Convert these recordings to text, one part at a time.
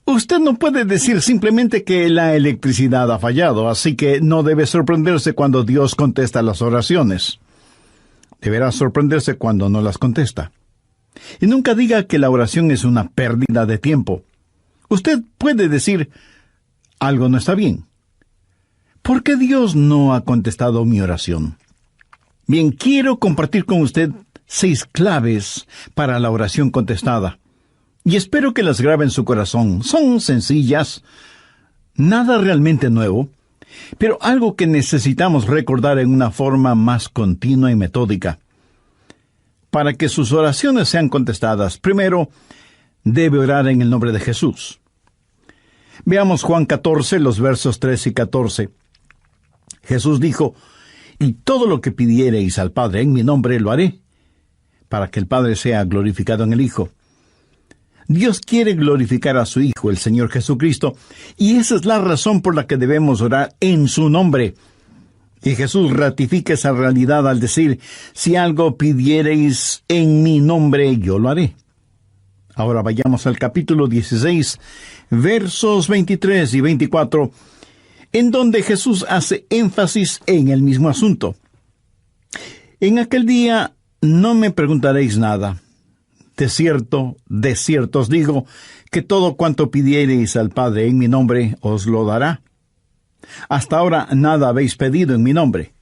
Usted no puede decir simplemente que la electricidad ha fallado, así que no debe sorprenderse cuando Dios contesta las oraciones. Deberá sorprenderse cuando no las contesta. Y nunca diga que la oración es una pérdida de tiempo. Usted puede decir, algo no está bien. ¿Por qué Dios no ha contestado mi oración? Bien, quiero compartir con usted 6 claves para la oración contestada. Y espero que las grabe en su corazón. Son sencillas, nada realmente nuevo, pero algo que necesitamos recordar en una forma más continua y metódica. Para que sus oraciones sean contestadas, primero, debe orar en el nombre de Jesús. Veamos Juan 14, los versos 3 y 14. Jesús dijo, «Y todo lo que pidiereis al Padre en mi nombre lo haré, para que el Padre sea glorificado en el Hijo». Dios quiere glorificar a su Hijo, el Señor Jesucristo, y esa es la razón por la que debemos orar en su nombre. Y Jesús ratifica esa realidad al decir, «Si algo pidiereis en mi nombre, yo lo haré». Ahora vayamos al capítulo 16, versos 23 y 24, en donde Jesús hace énfasis en el mismo asunto. «En aquel día no me preguntaréis nada. De cierto os digo, que todo cuanto pidiereis al Padre en mi nombre, os lo dará. Hasta ahora nada habéis pedido en mi nombre.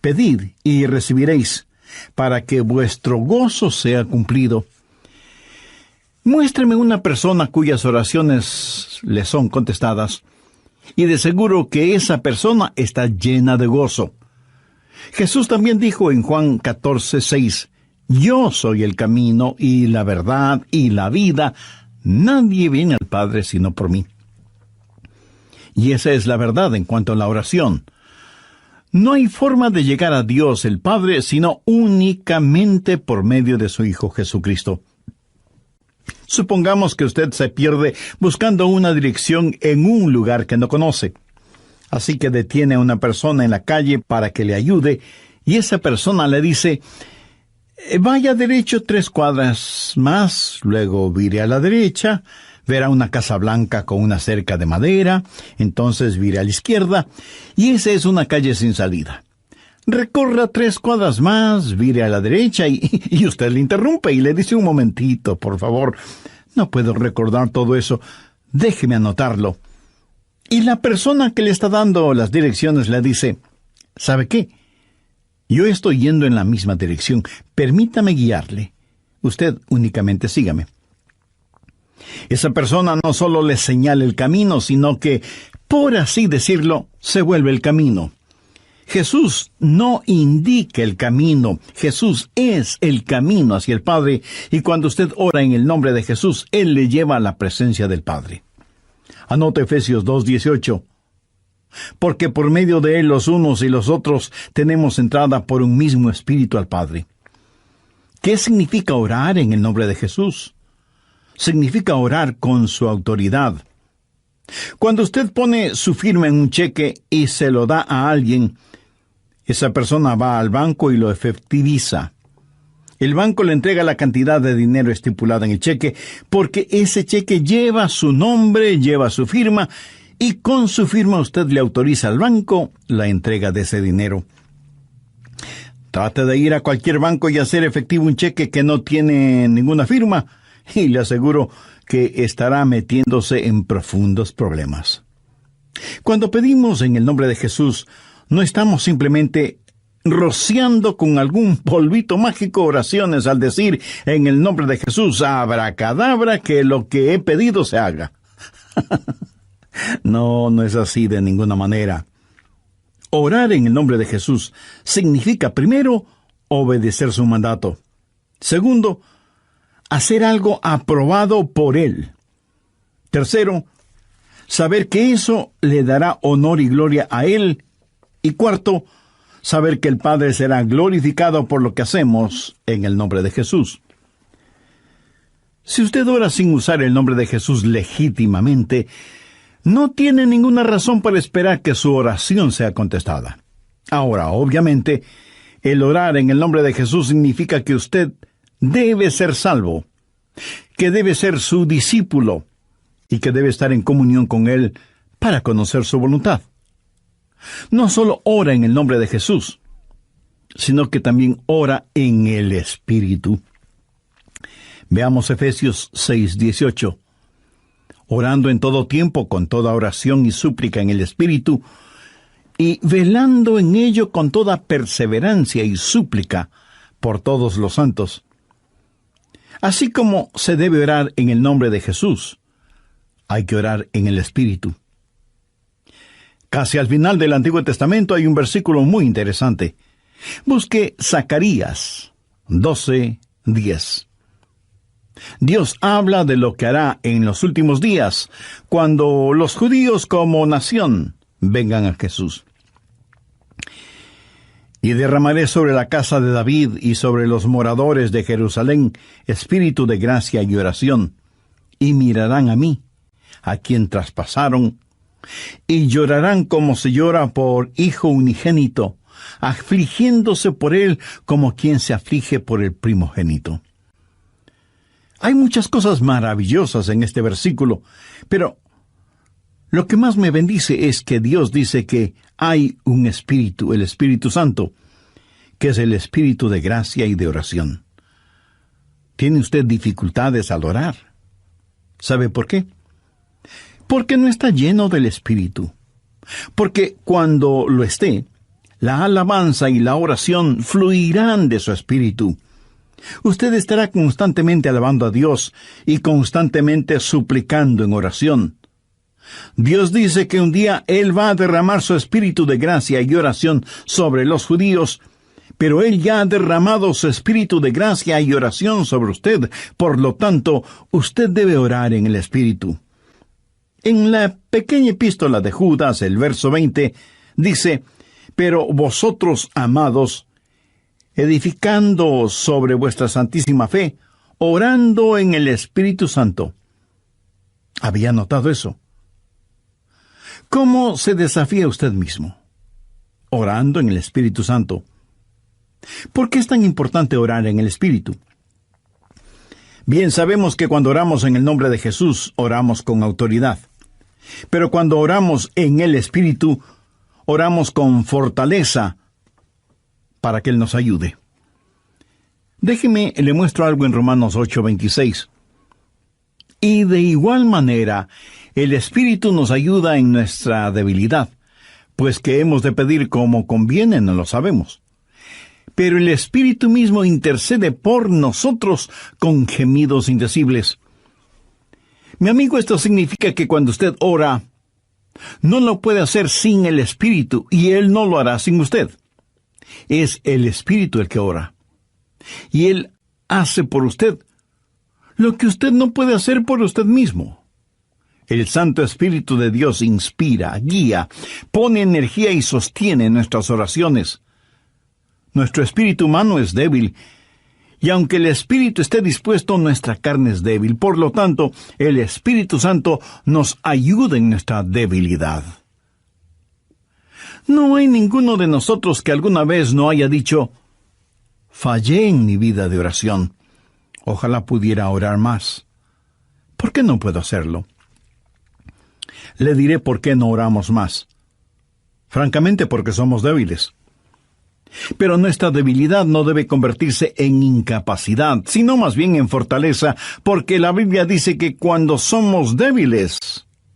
Pedid y recibiréis, para que vuestro gozo sea cumplido». Muéstreme una persona cuyas oraciones le son contestadas, y de seguro que esa persona está llena de gozo. Jesús también dijo en Juan 14, 6, «Yo soy el camino y la verdad y la vida. Nadie viene al Padre sino por mí». Y esa es la verdad en cuanto a la oración. No hay forma de llegar a Dios el Padre sino únicamente por medio de su Hijo Jesucristo. Supongamos que usted se pierde buscando una dirección en un lugar que no conoce. Así que detiene a una persona en la calle para que le ayude, y esa persona le dice, «Vaya derecho 3 cuadras más, luego vire a la derecha, verá una casa blanca con una cerca de madera, entonces vire a la izquierda, y esa es una calle sin salida. Recorra 3 cuadras más, vire a la derecha», y usted le interrumpe y le dice, «Un momentito, por favor, no puedo recordar todo eso, déjeme anotarlo». Y la persona que le está dando las direcciones le dice, «¿Sabe qué? Yo estoy yendo en la misma dirección, permítame guiarle. Usted únicamente sígame». Esa persona no solo le señala el camino, sino que, por así decirlo, se vuelve el camino. Jesús no indica el camino, Jesús es el camino hacia el Padre, y cuando usted ora en el nombre de Jesús, Él le lleva a la presencia del Padre. Anote Efesios 2:18. «Porque por medio de Él los unos y los otros tenemos entrada por un mismo Espíritu al Padre». ¿Qué significa orar en el nombre de Jesús? Significa orar con su autoridad. Cuando usted pone su firma en un cheque y se lo da a alguien, esa persona va al banco y lo efectiviza. El banco le entrega la cantidad de dinero estipulada en el cheque, porque ese cheque lleva su nombre, lleva su firma, y con su firma usted le autoriza al banco la entrega de ese dinero. Trate de ir a cualquier banco y hacer efectivo un cheque que no tiene ninguna firma, y le aseguro que estará metiéndose en profundos problemas. Cuando pedimos en el nombre de Jesús, no estamos simplemente rociando con algún polvito mágico oraciones al decir en el nombre de Jesús, abracadabra, que lo que he pedido se haga. No es así de ninguna manera. Orar en el nombre de Jesús significa, primero, obedecer su mandato. Segundo, hacer algo aprobado por Él. Tercero, saber que eso le dará honor y gloria a Él. Y cuarto, saber que el Padre será glorificado por lo que hacemos en el nombre de Jesús. Si usted ora sin usar el nombre de Jesús legítimamente, no tiene ninguna razón para esperar que su oración sea contestada. Ahora, obviamente, el orar en el nombre de Jesús significa que usted debe ser salvo, que debe ser su discípulo, y que debe estar en comunión con Él para conocer su voluntad. No solo ora en el nombre de Jesús, sino que también ora en el Espíritu. Veamos Efesios 6:18. Orando en todo tiempo, con toda oración y súplica en el Espíritu, y velando en ello con toda perseverancia y súplica por todos los santos. Así como se debe orar en el nombre de Jesús, hay que orar en el Espíritu. Casi al final del Antiguo Testamento hay un versículo muy interesante. Busque Zacarías 12:10. Dios habla de lo que hará en los últimos días, cuando los judíos como nación vengan a Jesús. Y derramaré sobre la casa de David y sobre los moradores de Jerusalén espíritu de gracia y oración, y mirarán a mí, a quien traspasaron, y llorarán como se llora por hijo unigénito, afligiéndose por él como quien se aflige por el primogénito. Hay muchas cosas maravillosas en este versículo, pero lo que más me bendice es que Dios dice que hay un Espíritu, el Espíritu Santo, que es el Espíritu de gracia y de oración. ¿Tiene usted dificultades al orar? ¿Sabe por qué? Porque no está lleno del Espíritu. Porque cuando lo esté, la alabanza y la oración fluirán de su Espíritu. Usted estará constantemente alabando a Dios y constantemente suplicando en oración. Dios dice que un día Él va a derramar su espíritu de gracia y oración sobre los judíos, pero Él ya ha derramado su espíritu de gracia y oración sobre usted. Por lo tanto, usted debe orar en el Espíritu. En la pequeña epístola de Judas, el verso 20, dice: «Pero vosotros, amados, edificando sobre vuestra santísima fe, orando en el Espíritu Santo». ¿Había notado eso? ¿Cómo se desafía usted mismo? Orando en el Espíritu Santo. ¿Por qué es tan importante orar en el Espíritu? Bien, sabemos que cuando oramos en el nombre de Jesús, oramos con autoridad. Pero cuando oramos en el Espíritu, oramos con fortaleza para que Él nos ayude. Déjeme, le muestro algo en Romanos 8:26. Y de igual manera, el Espíritu nos ayuda en nuestra debilidad, pues que hemos de pedir como conviene no lo sabemos. Pero el Espíritu mismo intercede por nosotros con gemidos indecibles. Mi amigo, esto significa que cuando usted ora, no lo puede hacer sin el Espíritu, y Él no lo hará sin usted. Es el Espíritu el que ora. Y Él hace por usted lo que usted no puede hacer por usted mismo. El Santo Espíritu de Dios inspira, guía, pone energía y sostiene nuestras oraciones. Nuestro espíritu humano es débil, y aunque el Espíritu esté dispuesto, nuestra carne es débil. Por lo tanto, el Espíritu Santo nos ayuda en nuestra debilidad. No hay ninguno de nosotros que alguna vez no haya dicho: «Fallé en mi vida de oración. Ojalá pudiera orar más. ¿Por qué no puedo hacerlo?». Le diré por qué no oramos más. Francamente, porque somos débiles. Pero nuestra debilidad no debe convertirse en incapacidad, sino más bien en fortaleza, porque la Biblia dice que cuando somos débiles,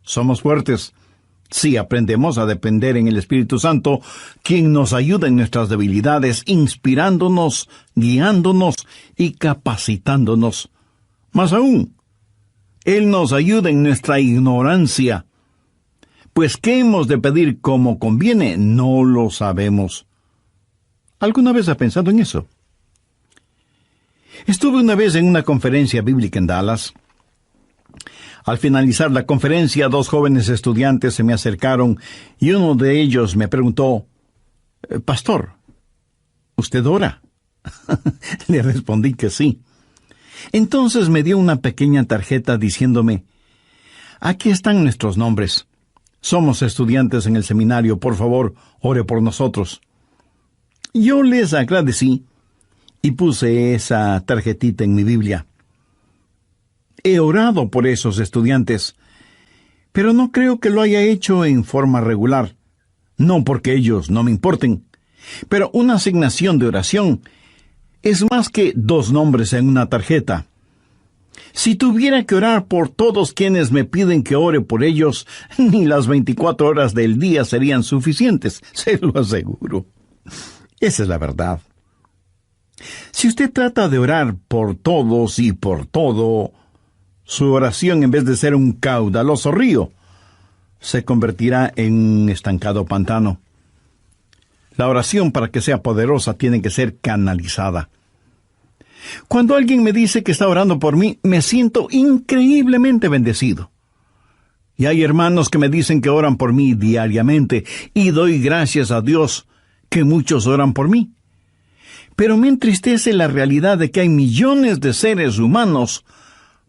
somos fuertes. Si aprendemos a depender en el Espíritu Santo, quien nos ayuda en nuestras debilidades, inspirándonos, guiándonos y capacitándonos. Más aún, Él nos ayuda en nuestra ignorancia. Pues ¿qué hemos de pedir como conviene? No lo sabemos. ¿Alguna vez ha pensado en eso? Estuve una vez en una conferencia bíblica en Dallas. Al finalizar la conferencia, 2 jóvenes estudiantes se me acercaron y uno de ellos me preguntó: «Pastor, ¿usted ora?». Le respondí que sí. Entonces me dio una pequeña tarjeta diciéndome: «Aquí están nuestros nombres. Somos estudiantes en el seminario. Por favor, ore por nosotros». Yo les agradecí y puse esa tarjetita en mi Biblia. He orado por esos estudiantes Pero no creo que lo haya hecho en forma regular. No porque ellos no me importen. Pero una asignación de oración es más que 2 nombres en una tarjeta. Si tuviera que orar por todos quienes me piden que ore por ellos, ni las 24 horas del día serían suficientes, se lo aseguro. Esa es la verdad. Si usted trata de orar por todos y por todo, su oración, en vez de ser un caudaloso río, se convertirá en un estancado pantano. La oración, para que sea poderosa, tiene que ser canalizada. Cuando alguien me dice que está orando por mí, me siento increíblemente bendecido. Y hay hermanos que me dicen que oran por mí diariamente, y doy gracias a Dios que muchos oran por mí. Pero me entristece la realidad de que hay millones de seres humanos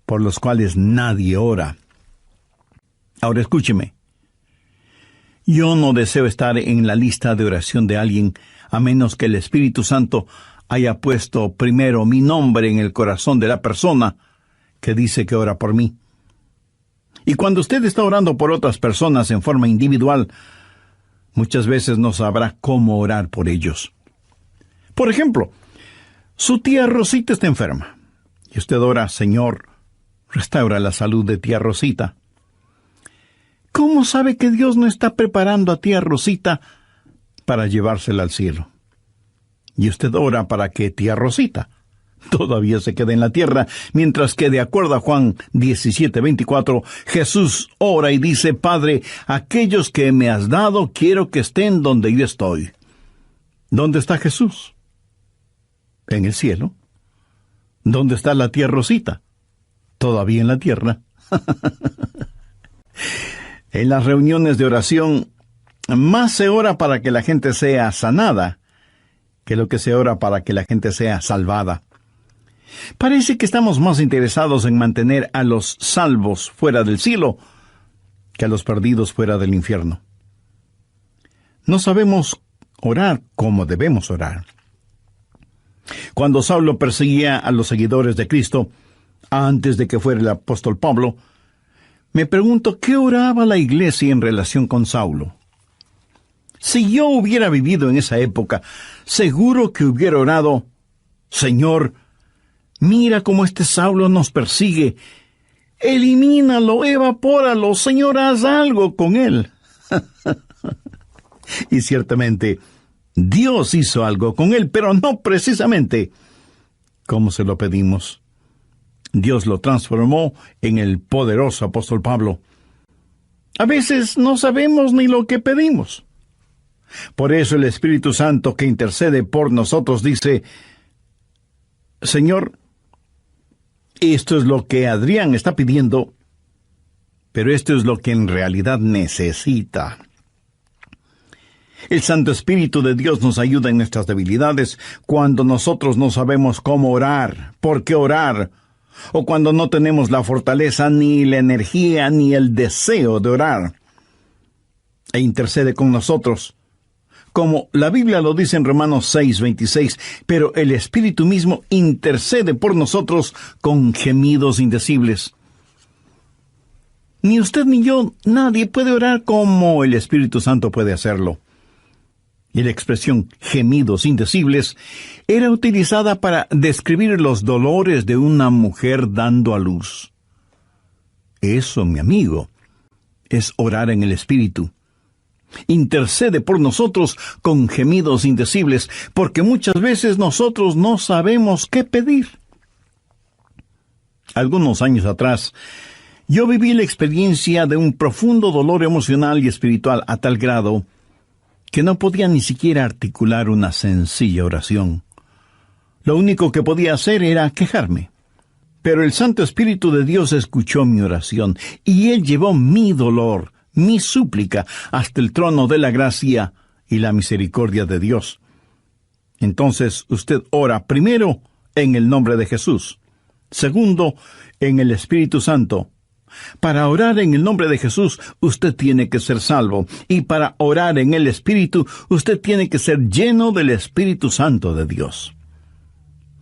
por los cuales nadie ora. Ahora escúcheme. Yo no deseo estar en la lista de oración de alguien, a menos que el Espíritu Santo haya puesto primero mi nombre en el corazón de la persona que dice que ora por mí. Y cuando usted está orando por otras personas en forma individual, muchas veces no sabrá cómo orar por ellos. Por ejemplo, su tía Rosita está enferma, y usted ora: Señor, restaura la salud de tía Rosita. ¿Cómo sabe que Dios no está preparando a tía Rosita para llevársela al cielo? Y usted ora para que tía Rosita todavía se quede en la tierra, mientras que, de acuerdo a Juan 17:24, Jesús ora y dice: Padre, aquellos que me has dado, quiero que estén donde yo estoy. ¿Dónde está Jesús? En el cielo. ¿Dónde está la tía Rosita? Todavía en la tierra. En las reuniones de oración, más se ora para que la gente sea sanada que lo que se ora para que la gente sea salvada. Parece que estamos más interesados en mantener a los salvos fuera del cielo que a los perdidos fuera del infierno. No sabemos orar como debemos orar. Cuando Saulo perseguía a los seguidores de Cristo, antes de que fuera el apóstol Pablo, me pregunto qué oraba la iglesia en relación con Saulo. Si yo hubiera vivido en esa época, seguro que hubiera orado: Señor, mira cómo este Saulo nos persigue. Elimínalo, evapóralo, Señor, haz algo con él. Y ciertamente, Dios hizo algo con él, pero no precisamente como se lo pedimos. Dios lo transformó en el poderoso apóstol Pablo. A veces no sabemos ni lo que pedimos. Por eso el Espíritu Santo, que intercede por nosotros, dice: Señor, esto es lo que Adrián está pidiendo, pero esto es lo que en realidad necesita. El Santo Espíritu de Dios nos ayuda en nuestras debilidades, cuando nosotros no sabemos cómo orar, por qué orar, o cuando no tenemos la fortaleza, ni la energía, ni el deseo de orar. E intercede con nosotros, como la Biblia lo dice en Romanos 6:26, pero el Espíritu mismo intercede por nosotros con gemidos indecibles. Ni usted ni yo, nadie puede orar como el Espíritu Santo puede hacerlo. Y la expresión gemidos indecibles era utilizada para describir los dolores de una mujer dando a luz. Eso, mi amigo, es orar en el Espíritu. Intercede por nosotros con gemidos indecibles, porque muchas veces nosotros no sabemos qué pedir. Algunos años atrás, yo viví la experiencia de un profundo dolor emocional y espiritual a tal grado que no podía ni siquiera articular una sencilla oración. Lo único que podía hacer era quejarme. Pero el Santo Espíritu de Dios escuchó mi oración, y Él llevó mi dolor, mi súplica, hasta el trono de la gracia y la misericordia de Dios. Entonces usted ora primero en el nombre de Jesús, segundo en el Espíritu Santo. Para orar en el nombre de Jesús, usted tiene que ser salvo, y para orar en el Espíritu, usted tiene que ser lleno del Espíritu Santo de Dios.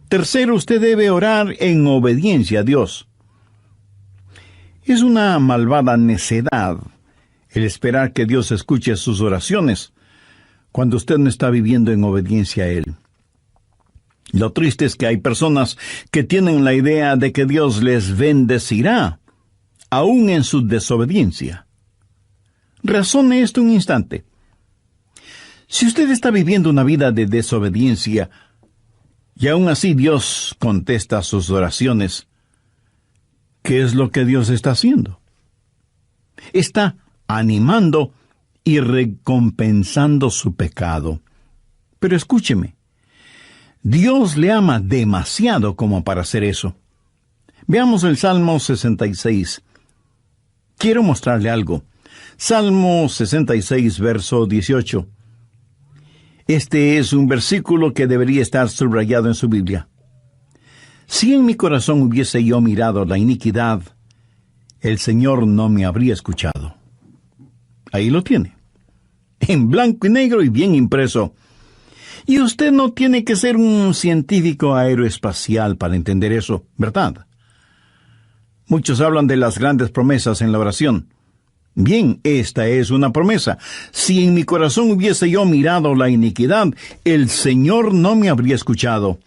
Tercero, usted debe orar en obediencia a Dios. Es una malvada necedad el esperar que Dios escuche sus oraciones cuando usted no está viviendo en obediencia a Él. Lo triste es que hay personas que tienen la idea de que Dios les bendecirá, aún en su desobediencia. Razone esto un instante. Si usted está viviendo una vida de desobediencia, y aún así Dios contesta sus oraciones, ¿qué es lo que Dios está haciendo? Está animando y recompensando su pecado. Pero escúcheme, Dios le ama demasiado como para hacer eso. Veamos el Salmo 66. Quiero mostrarle algo. Salmo 66, verso 18. Este es un versículo que debería estar subrayado en su Biblia. Si en mi corazón hubiese yo mirado la iniquidad, el Señor no me habría escuchado. Ahí lo tiene, en blanco y negro y bien impreso. Y usted no tiene que ser un científico aeroespacial para entender eso, ¿verdad? Muchos hablan de las grandes promesas en la oración. Bien, esta es una promesa. Si en mi corazón hubiese yo mirado la iniquidad, el Señor no me habría escuchado.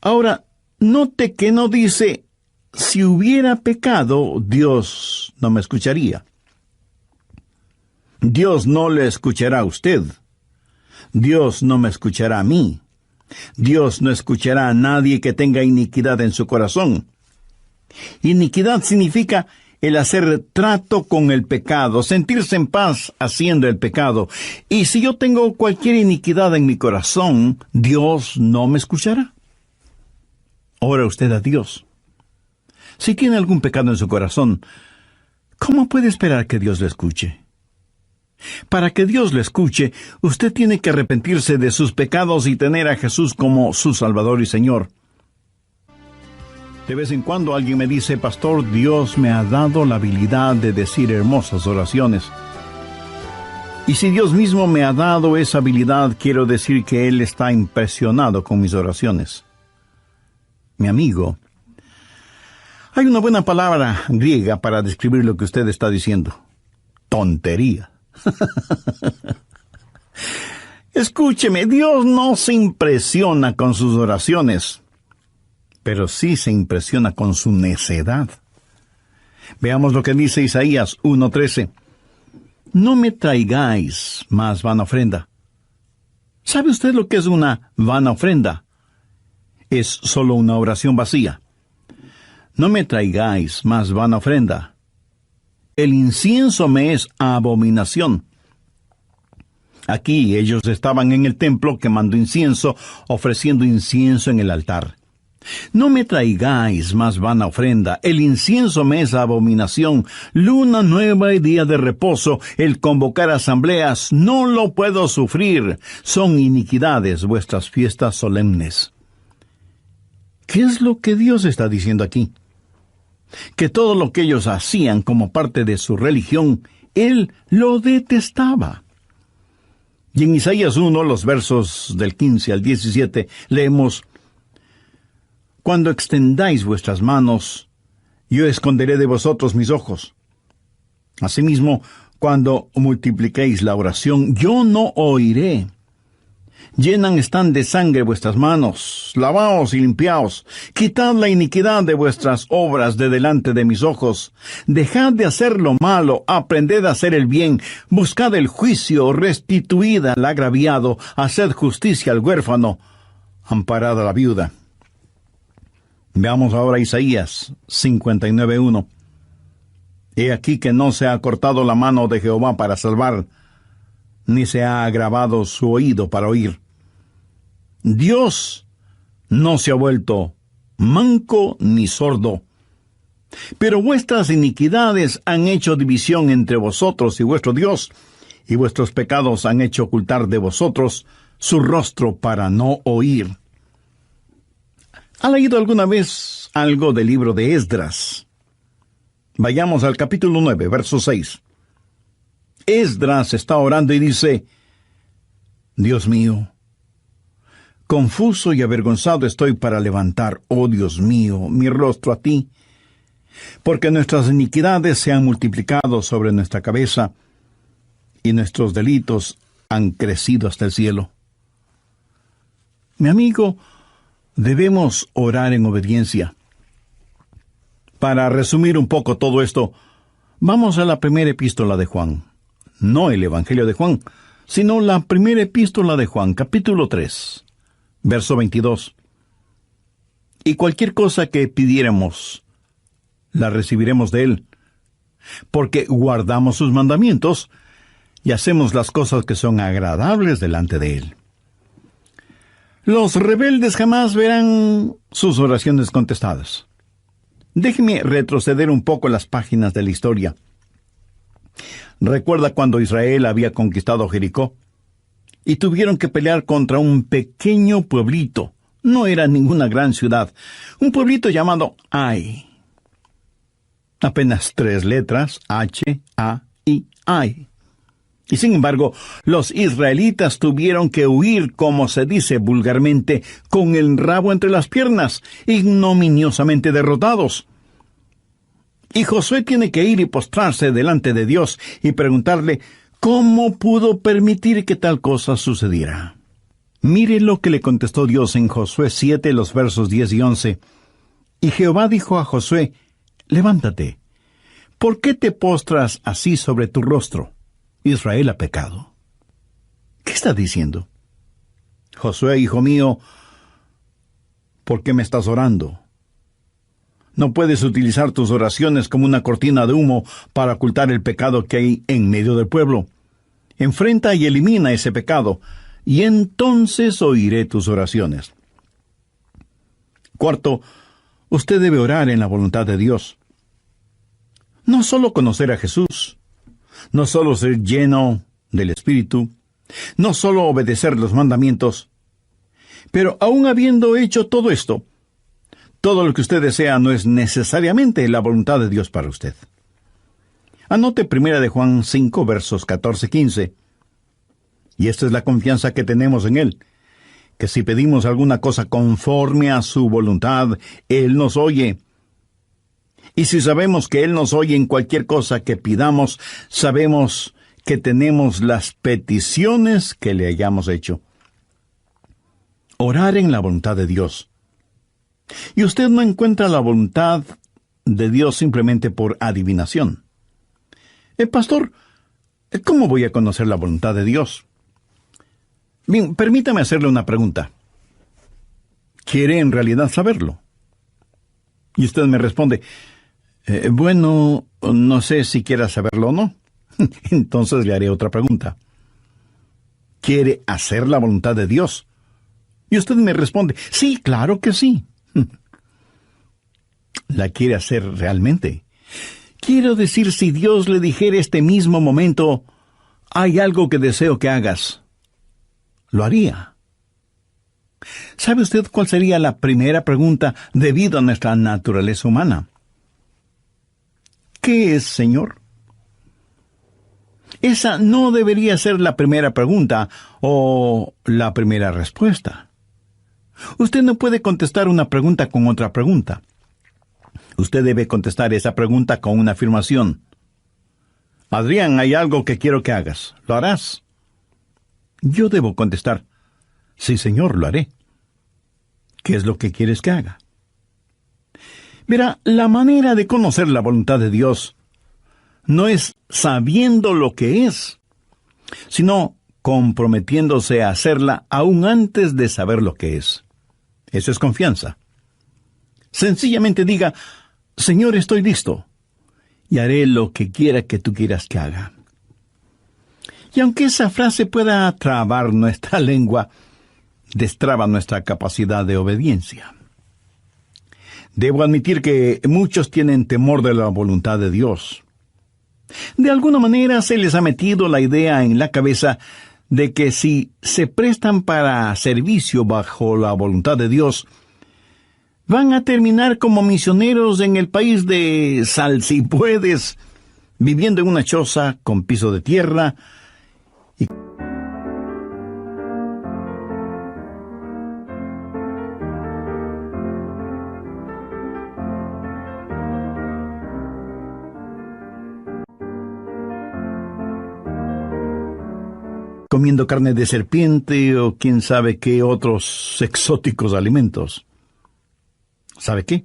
Ahora, note que no dice, si hubiera pecado, Dios no me escucharía. Dios no le escuchará a usted. Dios no me escuchará a mí. Dios no escuchará a nadie que tenga iniquidad en su corazón. Iniquidad significa el hacer trato con el pecado, sentirse en paz haciendo el pecado. Y si yo tengo cualquier iniquidad en mi corazón, Dios no me escuchará. Ora usted a Dios. Si tiene algún pecado en su corazón, ¿cómo puede esperar que Dios le escuche? Para que Dios le escuche, usted tiene que arrepentirse de sus pecados y tener a Jesús como su Salvador y Señor. De vez en cuando alguien me dice, pastor, Dios me ha dado la habilidad de decir hermosas oraciones. Y si Dios mismo me ha dado esa habilidad, quiero decir que Él está impresionado con mis oraciones. Mi amigo, hay una buena palabra griega para describir lo que usted está diciendo. Tontería. Escúcheme, Dios no se impresiona con sus oraciones, pero sí se impresiona con su necedad. Veamos lo que dice Isaías 1:13. No me traigáis más vana ofrenda. ¿Sabe usted lo que es una vana ofrenda? Es solo una oración vacía. No me traigáis más vana ofrenda. El incienso me es abominación. Aquí ellos estaban en el templo quemando incienso, ofreciendo incienso en el altar. No me traigáis más vana ofrenda, el incienso me es abominación, luna nueva y día de reposo, el convocar asambleas, no lo puedo sufrir, son iniquidades vuestras fiestas solemnes. ¿Qué es lo que Dios está diciendo aquí? Que todo lo que ellos hacían como parte de su religión, Él lo detestaba. Y en Isaías 1, los versos del 15 al 17, leemos, Cuando extendáis vuestras manos, yo esconderé de vosotros mis ojos. Asimismo, cuando multipliquéis la oración, yo no oiré. Llenan están de sangre vuestras manos, lavaos y limpiaos, quitad la iniquidad de vuestras obras de delante de mis ojos, dejad de hacer lo malo, aprended a hacer el bien, buscad el juicio, restituid al agraviado, haced justicia al huérfano, amparad a la viuda. Veamos ahora Isaías 59:1. He aquí que no se ha cortado la mano de Jehová para salvar, ni se ha agravado su oído para oír. Dios no se ha vuelto manco ni sordo, pero vuestras iniquidades han hecho división entre vosotros y vuestro Dios, y vuestros pecados han hecho ocultar de vosotros su rostro para no oír. ¿Ha leído alguna vez algo del libro de Esdras? Vayamos al capítulo 9, verso 6. Esdras está orando y dice, Dios mío, confuso y avergonzado estoy para levantar, oh Dios mío, mi rostro a ti. porque nuestras iniquidades se han multiplicado sobre nuestra cabeza, y nuestros delitos han crecido hasta el cielo. Mi amigo, debemos orar en obediencia. Para resumir un poco todo esto, vamos a la primera epístola de Juan. No el Evangelio de Juan, sino la primera epístola de Juan, capítulo 3, verso 22. Y cualquier cosa que pidiéramos, la recibiremos de Él, porque guardamos sus mandamientos y hacemos las cosas que son agradables delante de Él. Los rebeldes jamás verán sus oraciones contestadas. Déjeme retroceder un poco las páginas de la historia. ¿Recuerda cuando Israel había conquistado Jericó? Y tuvieron que pelear contra un pequeño pueblito. No era ninguna gran ciudad. Un pueblito llamado Ai. Apenas 3 letras, H, A, I, Ai. Y sin embargo, los israelitas tuvieron que huir, como se dice vulgarmente, con el rabo entre las piernas, ignominiosamente derrotados. Y Josué tiene que ir y postrarse delante de Dios y preguntarle cómo pudo permitir que tal cosa sucediera. Mire lo que le contestó Dios en Josué 7, los versos 10 y 11. Y Jehová dijo a Josué: levántate, ¿por qué te postras así sobre tu rostro? Israel ha pecado. ¿Qué está diciendo? Josué, hijo mío, ¿por qué me estás orando? No puedes utilizar tus oraciones como una cortina de humo para ocultar el pecado que hay en medio del pueblo. Enfrenta y elimina ese pecado, y entonces oiré tus oraciones. Cuarto, usted debe orar en la voluntad de Dios. No solo conocer a Jesús, no solo ser lleno del Espíritu, no solo obedecer los mandamientos, pero aun habiendo hecho todo esto, todo lo que usted desea no es necesariamente la voluntad de Dios para usted. Anote 1 de Juan 5, versos 14-15. Y esta es la confianza que tenemos en Él, que si pedimos alguna cosa conforme a su voluntad, Él nos oye. Y si sabemos que Él nos oye en cualquier cosa que pidamos, sabemos que tenemos las peticiones que le hayamos hecho. Orar en la voluntad de Dios. Y usted no encuentra la voluntad de Dios simplemente por adivinación. Pastor, ¿cómo voy a conocer la voluntad de Dios? Bien, permítame hacerle una pregunta. ¿Quiere en realidad saberlo? Y usted me responde: bueno, no sé si quiera saberlo o no. Entonces le haré otra pregunta. ¿Quiere hacer la voluntad de Dios? Y usted me responde: sí, claro que sí. ¿La quiere hacer realmente? Quiero decir, si Dios le dijera este mismo momento: hay algo que deseo que hagas, ¿lo haría? ¿Sabe usted cuál sería la primera pregunta debido a nuestra naturaleza humana? ¿Qué es, Señor? Esa no debería ser la primera pregunta o la primera respuesta. Usted no puede contestar una pregunta con otra pregunta. Usted debe contestar esa pregunta con una afirmación. Adrián, hay algo que quiero que hagas. ¿Lo harás? Yo debo contestar: sí, Señor, lo haré. ¿Qué es lo que quieres que haga? Verá, la manera de conocer la voluntad de Dios no es sabiendo lo que es, sino comprometiéndose a hacerla aún antes de saber lo que es. Eso es confianza. Sencillamente diga: Señor, estoy listo, y haré lo que quiera que tú quieras que haga. Y aunque esa frase pueda trabar nuestra lengua, destraba nuestra capacidad de obediencia. Debo admitir que muchos tienen temor de la voluntad de Dios. De alguna manera se les ha metido la idea en la cabeza de que si se prestan para servicio bajo la voluntad de Dios, van a terminar como misioneros en el país de Salsipuedes, viviendo en una choza con piso de tierra y comiendo carne de serpiente o quién sabe qué otros exóticos alimentos. ¿Sabe qué?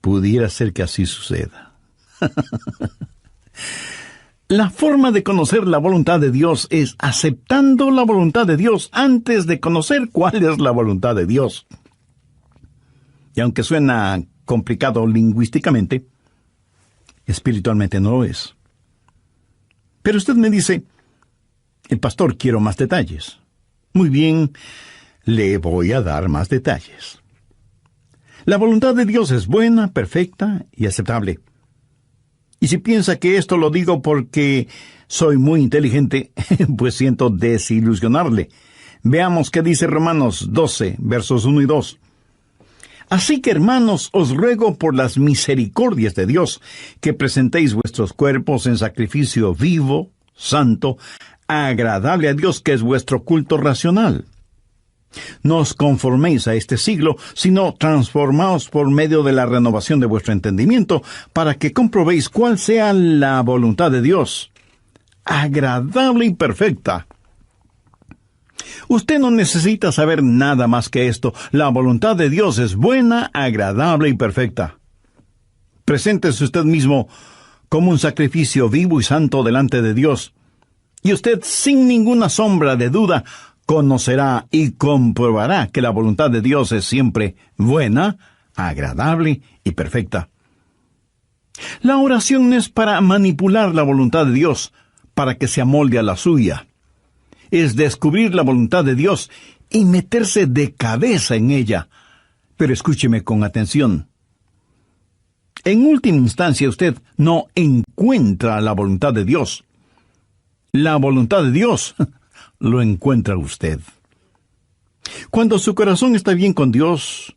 Pudiera ser que así suceda. La forma de conocer la voluntad de Dios es aceptando la voluntad de Dios antes de conocer cuál es la voluntad de Dios. Y aunque suena complicado lingüísticamente, espiritualmente no lo es. Pero usted me dice, el pastor, quiero más detalles. Muy bien, le voy a dar más detalles. La voluntad de Dios es buena, perfecta y aceptable. Y si piensa que esto lo digo porque soy muy inteligente, pues siento desilusionarle. Veamos qué dice Romanos 12, versos 1 y 2. Así que, hermanos, os ruego por las misericordias de Dios, que presentéis vuestros cuerpos en sacrificio vivo, santo, agradable a Dios, que es vuestro culto racional. No os conforméis a este siglo, sino transformaos por medio de la renovación de vuestro entendimiento, para que comprobéis cuál sea la voluntad de Dios, agradable y perfecta. Usted no necesita saber nada más que esto. La voluntad de Dios es buena, agradable y perfecta. Preséntese usted mismo como un sacrificio vivo y santo delante de Dios, y usted, sin ninguna sombra de duda, conocerá y comprobará que la voluntad de Dios es siempre buena, agradable y perfecta. La oración no es para manipular la voluntad de Dios, para que se amolde a la suya. Es descubrir la voluntad de Dios y meterse de cabeza en ella. Pero escúcheme con atención. En última instancia, usted no encuentra la voluntad de Dios. La voluntad de Dios lo encuentra usted. Cuando su corazón está bien con Dios,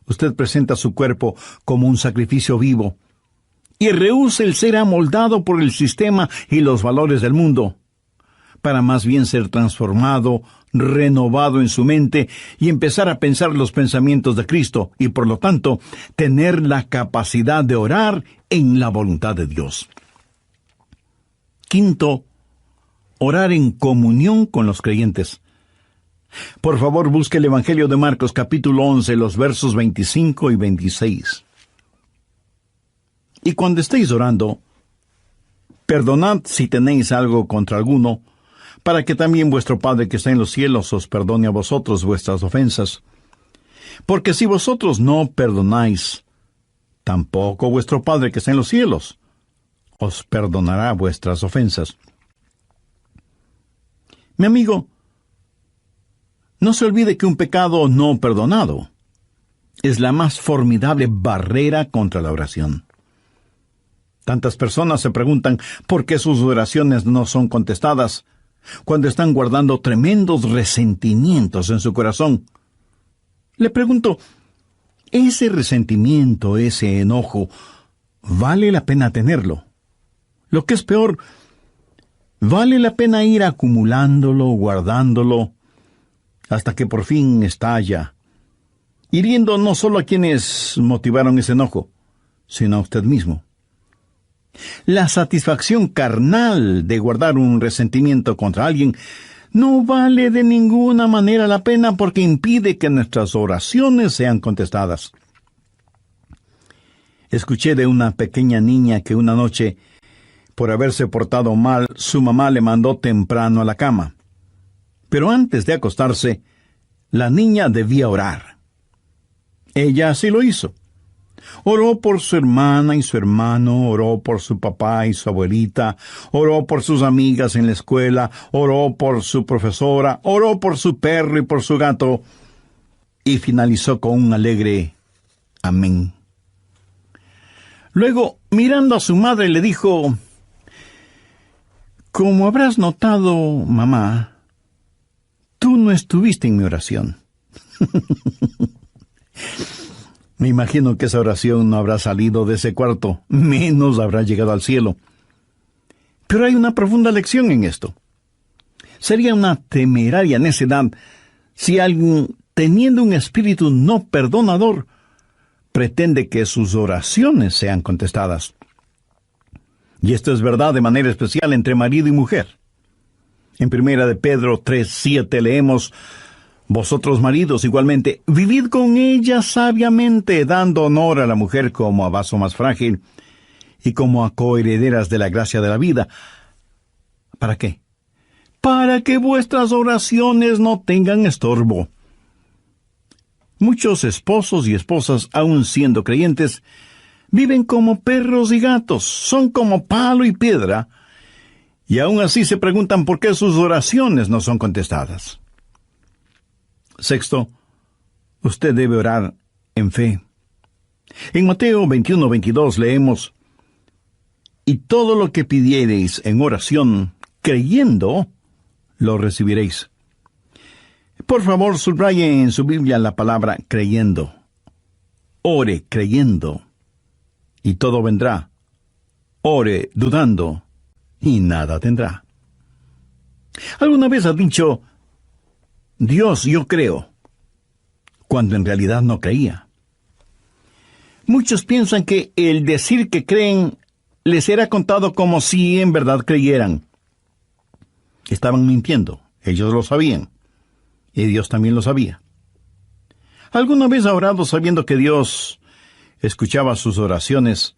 usted presenta su cuerpo como un sacrificio vivo y rehúsa el ser amoldado por el sistema y los valores del mundo, para más bien ser transformado, renovado en su mente y empezar a pensar los pensamientos de Cristo y, por lo tanto, tener la capacidad de orar en la voluntad de Dios. Quinto, orar en comunión con los creyentes. Por favor, busque el Evangelio de Marcos, capítulo 11, los versos 25 y 26. Y cuando estéis orando, perdonad si tenéis algo contra alguno, para que también vuestro Padre que está en los cielos os perdone a vosotros vuestras ofensas. Porque si vosotros no perdonáis, tampoco vuestro Padre que está en los cielos os perdonará vuestras ofensas. Mi amigo, no se olvide que un pecado no perdonado es la más formidable barrera contra la oración. Tantas personas se preguntan por qué sus oraciones no son contestadas cuando están guardando tremendos resentimientos en su corazón. Le pregunto, ¿ese resentimiento, ese enojo, vale la pena tenerlo? Lo que es peor, ¿vale la pena ir acumulándolo, guardándolo, hasta que por fin estalla, hiriendo no solo a quienes motivaron ese enojo, sino a usted mismo? La satisfacción carnal de guardar un resentimiento contra alguien no vale de ninguna manera la pena porque impide que nuestras oraciones sean contestadas. Escuché de una pequeña niña que una noche, por haberse portado mal, su mamá le mandó temprano a la cama. Pero antes de acostarse, la niña debía orar. Ella así lo hizo. Oró por su hermana y su hermano, oró por su papá y su abuelita, oró por sus amigas en la escuela, oró por su profesora, oró por su perro y por su gato, y finalizó con un alegre amén. Luego, mirando a su madre, le dijo: «Como habrás notado, mamá, tú no estuviste en mi oración». Me imagino que esa oración no habrá salido de ese cuarto, menos habrá llegado al cielo. Pero hay una profunda lección en esto. Sería una temeraria necedad si alguien, teniendo un espíritu no perdonador, pretende que sus oraciones sean contestadas. Y esto es verdad de manera especial entre marido y mujer. En primera de Pedro 3:7 leemos: vosotros maridos igualmente, vivid con ella sabiamente, dando honor a la mujer como a vaso más frágil y como a coherederas de la gracia de la vida. ¿Para qué? Para que vuestras oraciones no tengan estorbo. Muchos esposos y esposas, aun siendo creyentes, viven como perros y gatos, son como palo y piedra, y aún así se preguntan por qué sus oraciones no son contestadas. Sexto, usted debe orar en fe. En Mateo 21:22 leemos: y todo lo que pidiereis en oración, creyendo, lo recibiréis. Por favor, subraye en su Biblia la palabra creyendo. Ore creyendo, y todo vendrá. Ore dudando, y nada tendrá. ¿Alguna vez ha dicho: Dios, yo creo, cuando en realidad no creía? Muchos piensan que el decir que creen les será contado como si en verdad creyeran. Estaban mintiendo, ellos lo sabían, y Dios también lo sabía. ¿Alguna vez ha orado sabiendo que Dios escuchaba sus oraciones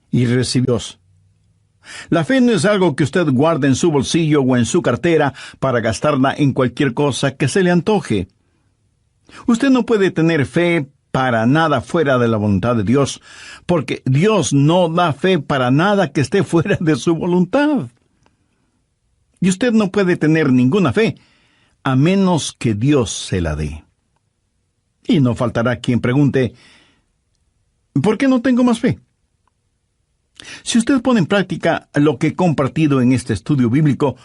y recibió? La fe no es algo que usted guarde en su bolsillo o en su cartera para gastarla en cualquier cosa que se le antoje. Usted no puede tener fe para nada fuera de la voluntad de Dios, porque Dios no da fe para nada que esté fuera de su voluntad. Y usted no puede tener ninguna fe a menos que Dios se la dé. Y no faltará quien pregunte: ¿por qué no tengo más fe? Si usted pone en práctica lo que he compartido en este estudio bíblico,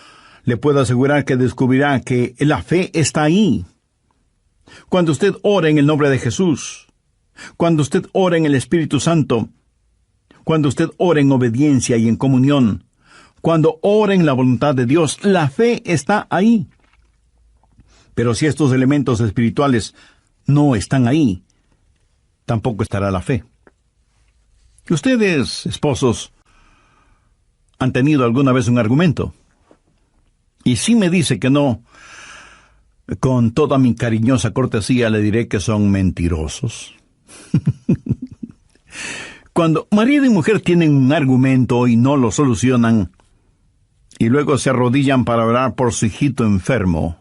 le puedo asegurar que descubrirá que la fe está ahí. Cuando usted ora en el nombre de Jesús, cuando usted ora en el Espíritu Santo, cuando usted ora en obediencia y en comunión, cuando ora en la voluntad de Dios, la fe está ahí. Pero si estos elementos espirituales no están ahí, tampoco estará la fe. Ustedes, esposos, han tenido alguna vez un argumento. Y si me dice que no, con toda mi cariñosa cortesía le diré que son mentirosos. Cuando marido y mujer tienen un argumento y no lo solucionan, y luego se arrodillan para orar por su hijito enfermo,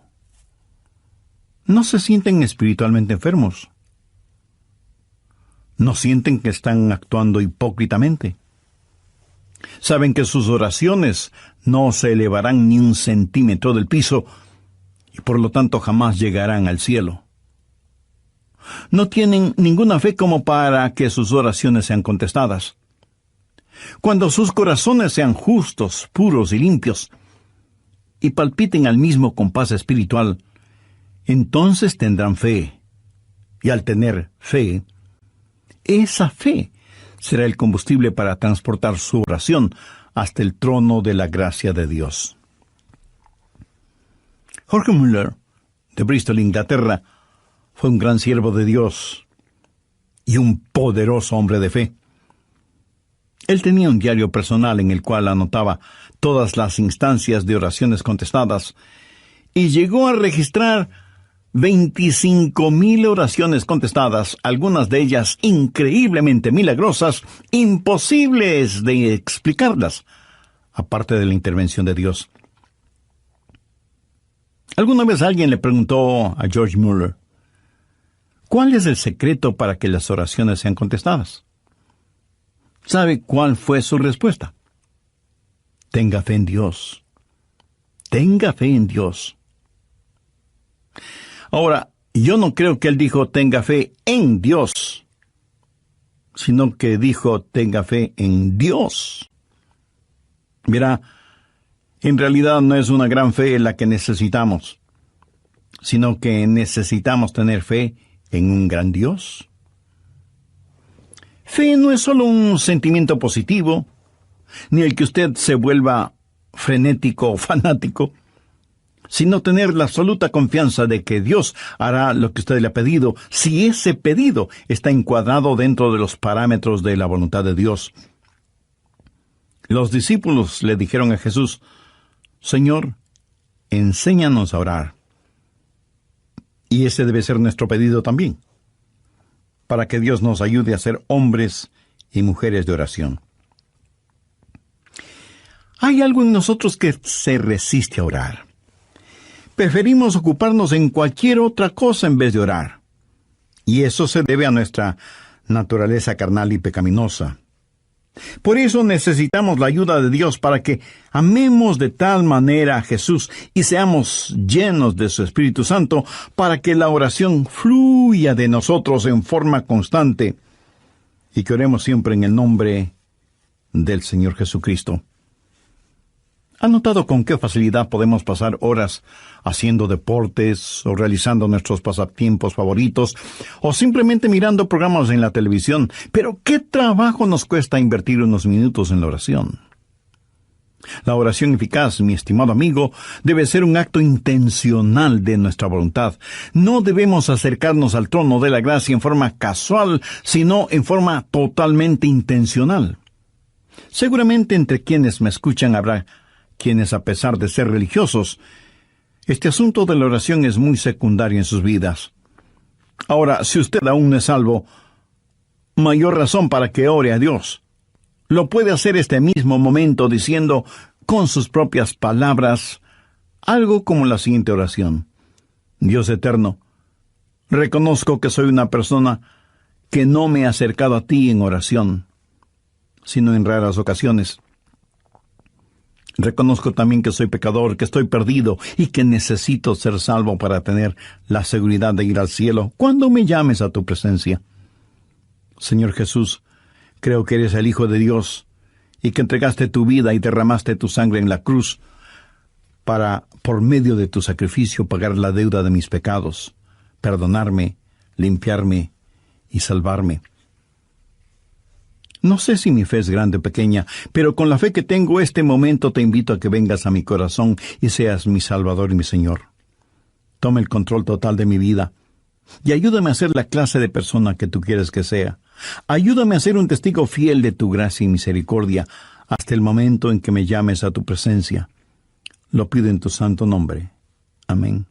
¿no se sienten espiritualmente enfermos? ¿No sienten que están actuando hipócritamente? Saben que sus oraciones no se elevarán ni un centímetro del piso y por lo tanto jamás llegarán al cielo. No tienen ninguna fe como para que sus oraciones sean contestadas. Cuando sus corazones sean justos, puros y limpios, y palpiten al mismo compás espiritual, entonces tendrán fe. Y al tener fe, esa fe será el combustible para transportar su oración hasta el trono de la gracia de Dios. Jorge Mueller, de Bristol, Inglaterra, fue un gran siervo de Dios y un poderoso hombre de fe. Él tenía un diario personal en el cual anotaba todas las instancias de oraciones contestadas y llegó a registrar 25,000 oraciones contestadas, algunas de ellas increíblemente milagrosas, imposibles de explicarlas, aparte de la intervención de Dios. Alguna vez alguien le preguntó a George Mueller: ¿cuál es el secreto para que las oraciones sean contestadas? ¿Sabe cuál fue su respuesta? Tenga fe en Dios. Tenga fe en Dios. Ahora, yo no creo que él dijo tenga fe en Dios, sino que dijo tenga fe en Dios. Mira, en realidad no es una gran fe la que necesitamos, sino que necesitamos tener fe en un gran Dios. Fe no es solo un sentimiento positivo, ni el que usted se vuelva frenético o fanático, sino tener la absoluta confianza de que Dios hará lo que usted le ha pedido, si ese pedido está encuadrado dentro de los parámetros de la voluntad de Dios. Los discípulos le dijeron a Jesús: Señor, enséñanos a orar. Y ese debe ser nuestro pedido también, para que Dios nos ayude a ser hombres y mujeres de oración. Hay algo en nosotros que se resiste a orar. Preferimos ocuparnos en cualquier otra cosa en vez de orar. Y eso se debe a nuestra naturaleza carnal y pecaminosa. Por eso necesitamos la ayuda de Dios para que amemos de tal manera a Jesús y seamos llenos de su Espíritu Santo para que la oración fluya de nosotros en forma constante y que oremos siempre en el nombre del Señor Jesucristo. ¿Ha notado con qué facilidad podemos pasar horas haciendo deportes o realizando nuestros pasatiempos favoritos o simplemente mirando programas en la televisión? Pero ¿qué trabajo nos cuesta invertir unos minutos en la oración? La oración eficaz, mi estimado amigo, debe ser un acto intencional de nuestra voluntad. No debemos acercarnos al trono de la gracia en forma casual, sino en forma totalmente intencional. Seguramente entre quienes me escuchan habrá quienes, a pesar de ser religiosos, este asunto de la oración es muy secundario en sus vidas. Ahora, si usted aún no es salvo, mayor razón para que ore a Dios. Lo puede hacer este mismo momento diciendo con sus propias palabras algo como la siguiente oración: Dios eterno, reconozco que soy una persona que no me he acercado a ti en oración, sino en raras ocasiones. Reconozco también que soy pecador, que estoy perdido y que necesito ser salvo para tener la seguridad de ir al cielo cuando me llames a tu presencia. Señor Jesús, creo que eres el Hijo de Dios y que entregaste tu vida y derramaste tu sangre en la cruz para, por medio de tu sacrificio, pagar la deuda de mis pecados, perdonarme, limpiarme y salvarme. No sé si mi fe es grande o pequeña, pero con la fe que tengo este momento te invito a que vengas a mi corazón y seas mi Salvador y mi Señor. Toma el control total de mi vida y ayúdame a ser la clase de persona que tú quieres que sea. Ayúdame a ser un testigo fiel de tu gracia y misericordia hasta el momento en que me llames a tu presencia. Lo pido en tu santo nombre. Amén.